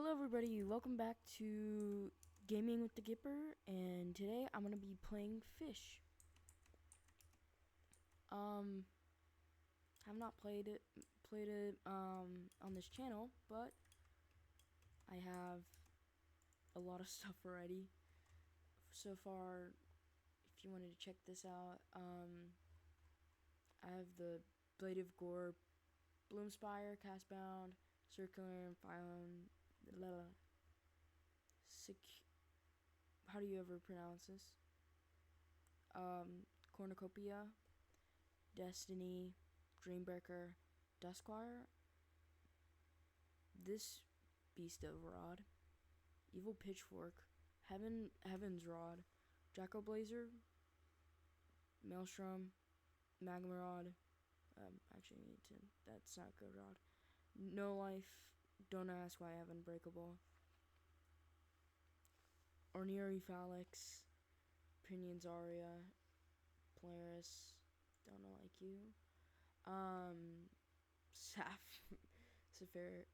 Hello everybody, welcome back to Gaming with the Gipper, and today I'm gonna be playing Fish. I've not played it on this channel, but I have a lot of stuff already. So far, if you wanted to check this out, I have the Blade of Gore, Bloomspire, Castbound, Circular, and Phylum, how do you ever pronounce this? Cornucopia, Destiny, Dreambreaker, Duskwire, this Beast of Rod, Evil Pitchfork, Heaven's Rod, Jacko Blazer, Maelstrom, Magma Rod, that's not good rod, No Life, Don't Ask Why I have Unbreakable, Ornery Phalanx, Pinions Aria, Polaris, Don't Like You, Sapphire,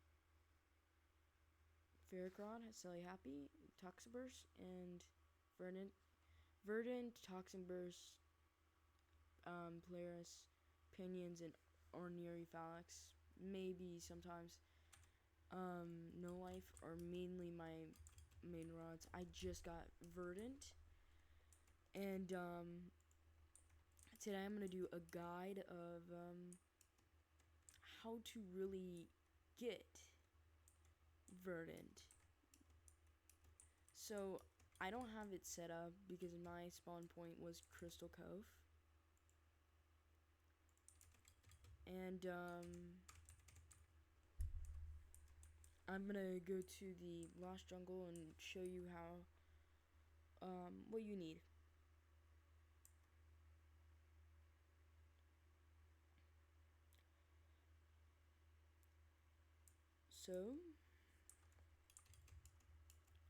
Ferricron, Silly Happy, Toxiburst, and Verdant, Toxinburst, Polaris, Pinions, and Ornery Phalanx. Maybe sometimes No Life are mainly my main rods. I just got Verdant, and today I'm gonna do a guide of how to really get Verdant. So I don't have it set up because my spawn point was Crystal Cove, and I'm gonna go to the Lost Jungle and show you how what you need. So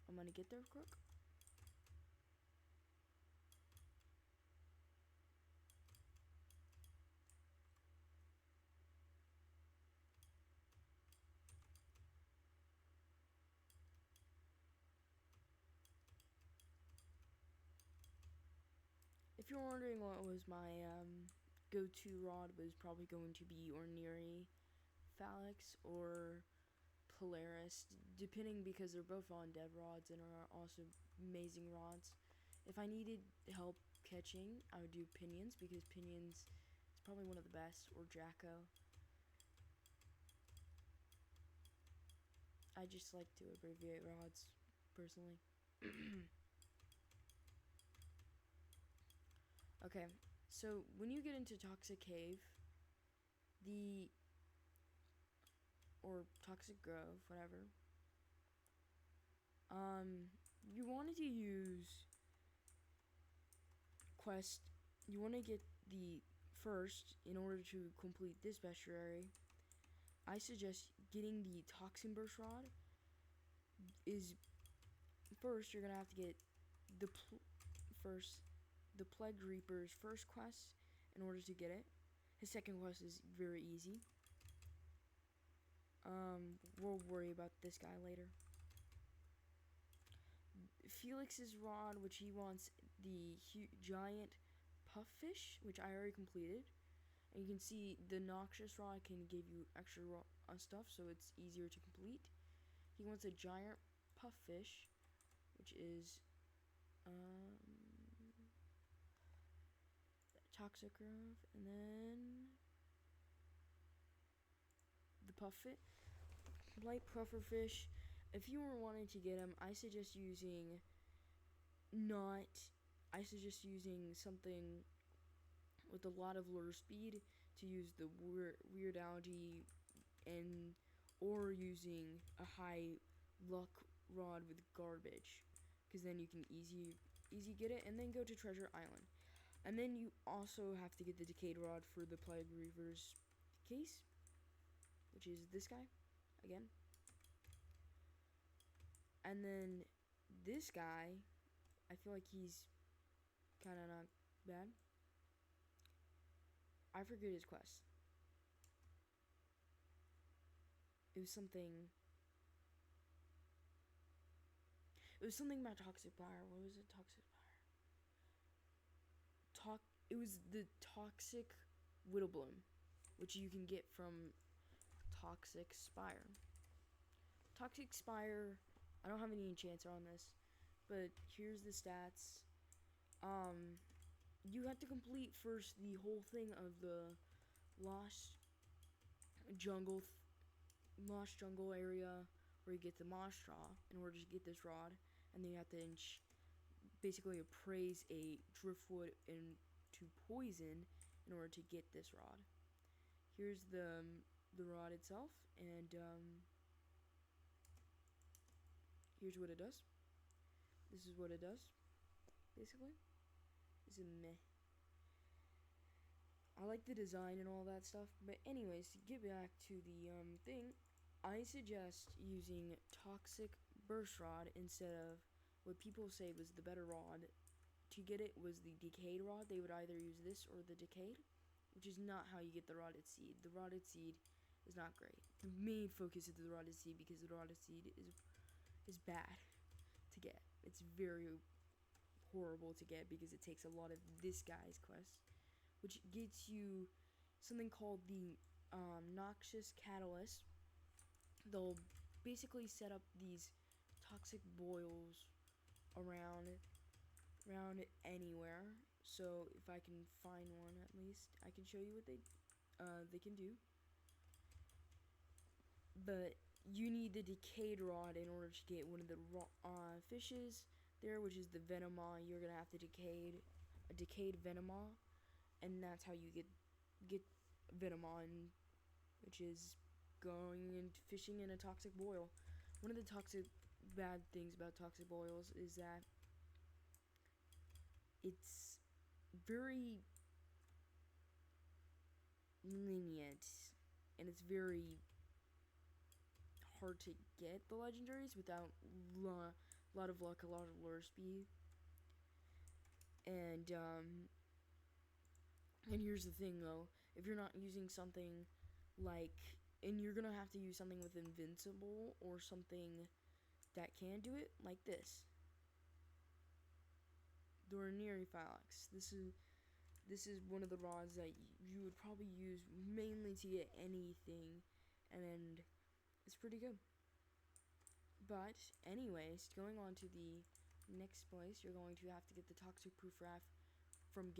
I'm gonna get there quick. If you're wondering what was my go-to rod, was probably going to be Ornery Phalanx or Polaris, depending, because they're both on dead rods and are also amazing rods. If I needed help catching, I would do Pinions, because Pinions is probably one of the best, or Jacko. I just like to abbreviate rods, personally. Okay, so when you get into Toxic Cave, or Toxic Grove, whatever, you wanted to use quest. You want to get the first, in order to complete this bestiary, I suggest getting the Toxin Burst Rod. Is first, you're gonna have to get the Plague Reaper's first quest in order to get it. His second quest is very easy. We'll worry about this guy later. Felix's rod, which he wants the giant puffish, which I already completed. And you can see the noxious rod can give you extra stuff, so it's easier to complete. He wants a giant puffish, which is Toxic Grove, and then the light pufferfish. If you were wanting to get him, I suggest using something with a lot of lure speed, to use the weird algae, or using a high luck rod with garbage, because then you can easy get it, and then go to Treasure Island. And then you also have to get the Decayed Rod for the Plague Reaver's case, which is this guy, again. And then this guy, I feel like he's kind of not bad. I forget his quest. It was something It was something about toxic fire. What was it? Toxic fire. It was the toxic Whittlebloom, which you can get from Toxic Spire. Toxic Spire. I don't have any enchants on this, but here's the stats. You have to complete first the whole thing of the lost jungle, lost jungle area where you get the moss straw in order to get this rod, and then you have to basically appraise a driftwood into poison in order to get this rod. Here's the rod itself, and here's what it does. This is what it does, basically. It's a meh. I like the design and all that stuff, but anyways, to get back to the thing, I suggest using Toxic Burst Rod instead of what people say was the better rod. To get it was the Decayed Rod. They would either use this or the Decayed, which is not how you get the Rotted Seed. The Rotted Seed is not great. The main focus is the Rotted Seed because the Rotted Seed is bad to get. It's very horrible to get because it takes a lot of this guy's quest, which gets you something called the Noxious Catalyst. They'll basically set up these toxic boils around anywhere. So if I can find one, at least I can show you what they can do. But you need the Decayed Rod in order to get one of the fishes there, which is the Venema. You're gonna have to decayed Venema, and that's how you get Venomon, which is going and fishing in a toxic boil. One of the bad things about toxic boils is that it's very lenient, and it's very hard to get the legendaries without a lot of luck, a lot of lure speed. And here's the thing though, if you're not using something like, and you're gonna have to use something with Invincible or something that can do it, like this. The Ranieri Phalanx. This is one of the rods that you would probably use mainly to get anything, and it's pretty good. But anyways, going on to the next place, you're going to have to get the Toxic Proof Raft from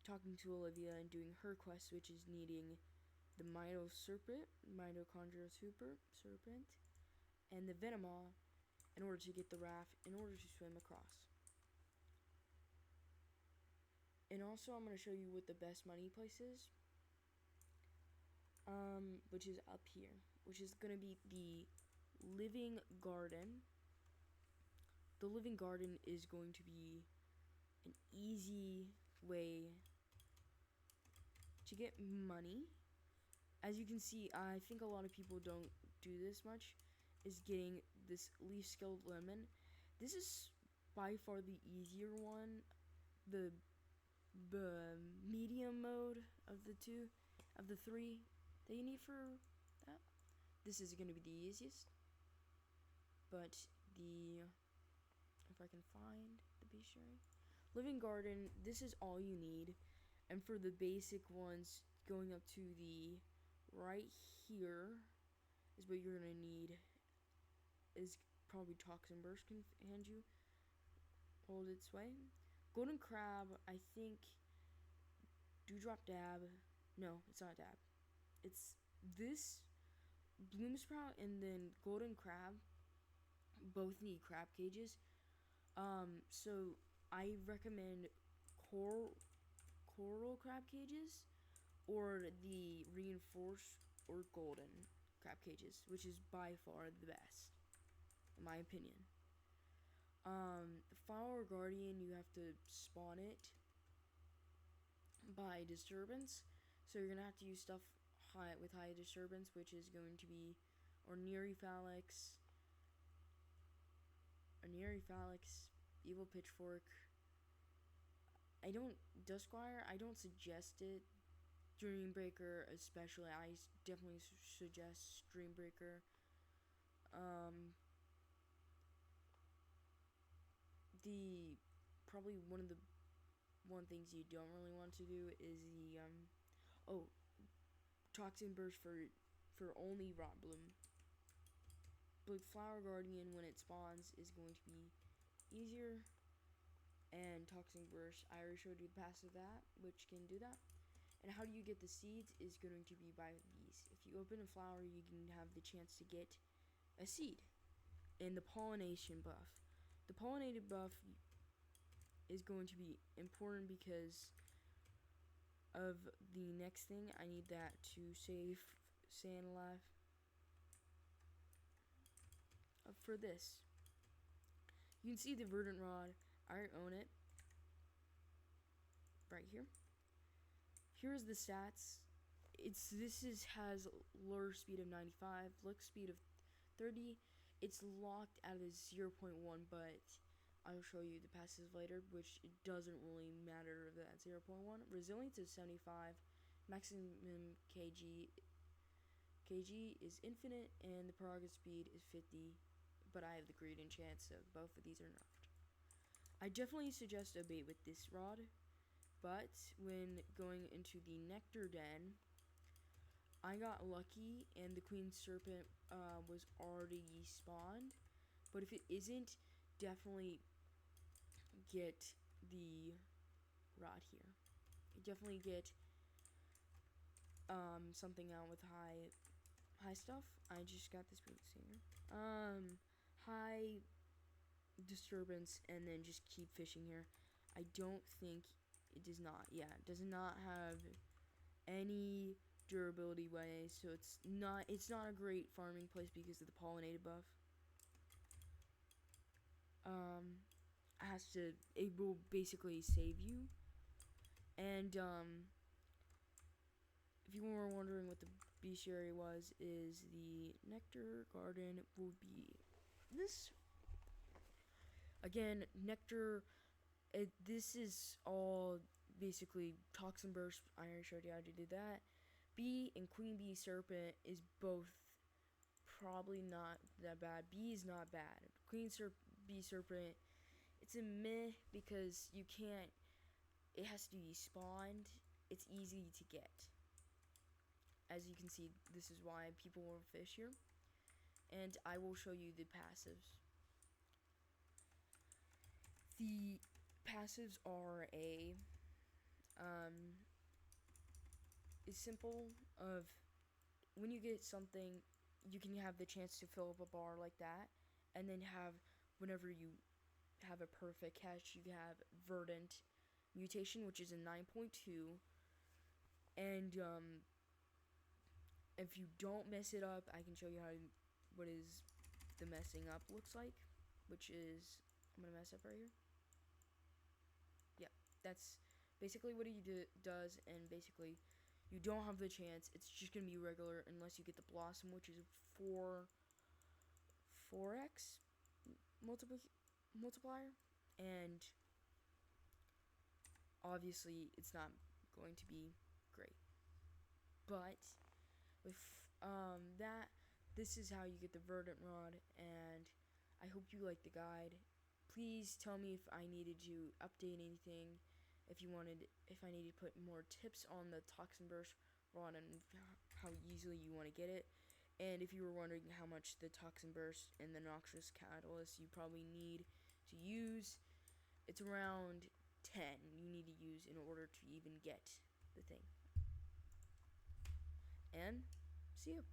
talking to Olivia and doing her quest, which is needing the Mitochondrial Serpent, and the Venema in order to get the raft, in order to swim across. And also, I'm going to show you what the best money place is, which is up here, which is going to be the Living Garden. The Living Garden is going to be an easy way to get money. As you can see, I think a lot of people don't do this much, is getting this Leaf Skilled Lemon. This is by far the easier one, the medium mode of the three that you need for that. This is going to be the easiest, but if I can find the bestiary, Living Garden, this is all you need. And for the basic ones, going up to the right here is what you're gonna need, is probably Toxin Burst can hand you. Hold its way. Golden Crab, I think. Dewdrop Dab. No, it's not Dab. It's this Bloom Sprout and then Golden Crab. Both need crab cages. So I recommend coral crab cages or the reinforced or golden crab cages, which is by far the best, in my opinion. The Flower Guardian, you have to spawn it by disturbance, so you're gonna have to use stuff with high disturbance, which is going to be Ornery Phalanx, Evil Pitchfork. Duskwire, I don't suggest it. Dreambreaker especially, I definitely suggest Dreambreaker. the probably one things you don't really want to do is the oh, toxin burst for only rot bloom. But flower guardian when it spawns is going to be easier, and toxin burst I already showed you the pass of that, which can do that. And how do you get the seeds is going to be by these. If you open a flower, you can have the chance to get a seed. And the pollination buff. The pollinated buff is going to be important because of the next thing. I need that to save sand life for this. You can see the verdant rod. I own it right here. Here's the stats. Has lure speed of 95, look speed of 30. It's locked at a 0.1, but I'll show you the passes later, which it doesn't really matter that 0.1. Resilience is 75, maximum kg is infinite, and the progress speed is 50, but I have the greed and chance, so both of these are nerfed. I definitely suggest a bait with this rod, but when going into the nectar den, I got lucky and the queen serpent was already spawned. But if it isn't, definitely get the rod here. Definitely get something out with high stuff. I just got this singer. High disturbance, and then just keep fishing here. I don't think it does not. Yeah, it does not have any durability way, so it's not a great farming place because of the pollinated buff. It will basically save you. And if you were wondering what the bestiary was, is the nectar garden will be this. Again, nectar. This is all basically toxin burst. I already showed you how to do that. Bee and queen bee serpent is both probably not that bad. Bee is not bad. Bee serpent, it's a meh because you can't. It has to be spawned. It's easy to get. As you can see, this is why people will fish here. And I will show you the passives. The passives are is simple of when you get something, you can have the chance to fill up a bar like that, and then have, whenever you have a perfect catch, you have Verdant mutation, which is a 9.2, and if you don't mess it up, I can show you what is the messing up looks like, which is, I'm gonna mess up right here. Yeah, that's basically what he does, and basically you don't have the chance. It's just gonna be regular unless you get the blossom, which is 4x multiplier, and obviously it's not going to be great. But with that, this is how you get the verdant rod, and I hope you like the guide. Please tell me if I needed to update anything, if I needed to put more tips on the toxin burst rod and how easily you want to get it. And if you were wondering how much the toxin burst and the noxious catalyst you probably need to use, it's around 10 you need to use in order to even get the thing. And see you.